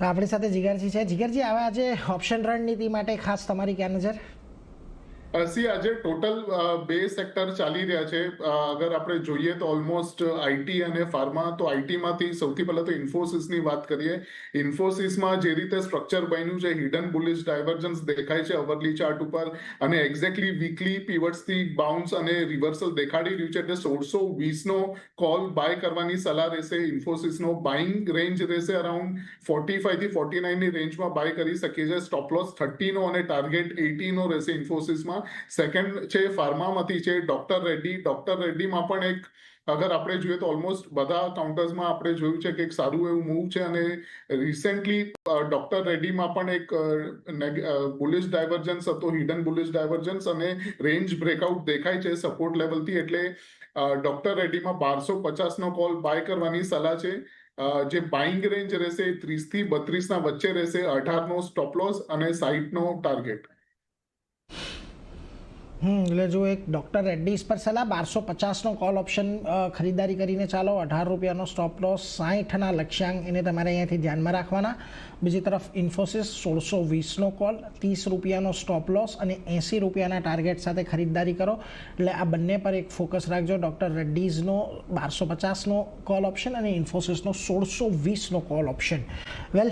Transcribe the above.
આપણી સાથે જીગરજી છે. જીગરજી, આવા આજે ઓપ્શન રણનીતિ માટે ખાસ તમારી ક્યાં નજર? સી આજે ટોટલ બે સેક્ટર ચાલી રહ્યા છે. અગર આપણે જોઈએ તો ઓલમોસ્ટ આઈટી અને ફાર્મા. તો આઈટીમાંથી સૌથી પહેલા તો ઇન્ફોસિસની વાત કરીએ. ઇન્ફોસિસમાં જે રીતે સ્ટ્રક્ચર બન્યું છે, હિડન બુલિશ ડાયવર્જન્સ દેખાય છે અવરલી ચાર્ટ ઉપર, અને એક્ઝેક્ટલી વીકલી પીવટ્સથી બાઉન્સ અને રિવર્સલ દેખાડી રહ્યું છે. એટલે 1620 નો કોલ બાય કરવાની સલાહ રહેશે. ઇન્ફોસિસનો બાઇંગ રેન્જ રહેશે અરાઉન્ડ 45 થી 49 ની રેન્જમાં બાય કરી શકીએ છીએ. સ્ટોપ લોસ 30 નો અને ટાર્ગેટ 80 નો રહેશે ઇન્ફોસિસમાં. સેકન્ડ છે ફાર્મામાંથી છે ડોક્ટર રેડ્ડી. ડોક્ટર રેડ્ડીમાં પણ એક, અગર આપણે જોઈએ તો ઓલમોસ્ટ બધા કાઉન્ટર્સમાં આપણે જોયું છે કે એક સારું એવું મૂવ છે, અને રિસેન્ટલી ડોક્ટર રેડ્ડીમાં પણ એક બુલિશ ડાયવર્જન્સ હતો, હિડન બુલિશ ડાયવર્જન્સ, અને રેન્જ બ્રેકઆઉટ દેખાય છે સપોર્ટ લેવલથી. એટલે ડોક્ટર રેડ્ડીમાં 1250 નો કોલ બાય કરવાની સલાહ છે. જે બાઇંગ રેન્જ રહેશે 30 થી 32 ના વચ્ચે રહેશે. 18 નો સ્ટોપ લોસ અને 60 નો ટાર્ગેટ. એટલે જો એક ડૉક્ટર રેડ્ડીઝ પર સલાહ, 1250નો કોલ ઓપ્શન ખરીદારી કરીને ચાલો. 18 રૂપિયાનો સ્ટોપ લોસ, 60ના લક્ષ્યાંક એને તમારે અહીંયાથી ધ્યાનમાં રાખવાના. બીજી તરફ ઇન્ફોસિસ 1620નો કોલ, 30 રૂપિયાનો સ્ટોપ લોસ અને 80 રૂપિયાના ટાર્ગેટ સાથે ખરીદારી કરો. એટલે આ બંને પર એક ફોકસ રાખજો. ડૉક્ટર રેડ્ડીઝનો 1250નો કોલ ઓપ્શન અને ઇન્ફોસિસનો 1620નો કોલ ઓપ્શન. વેલ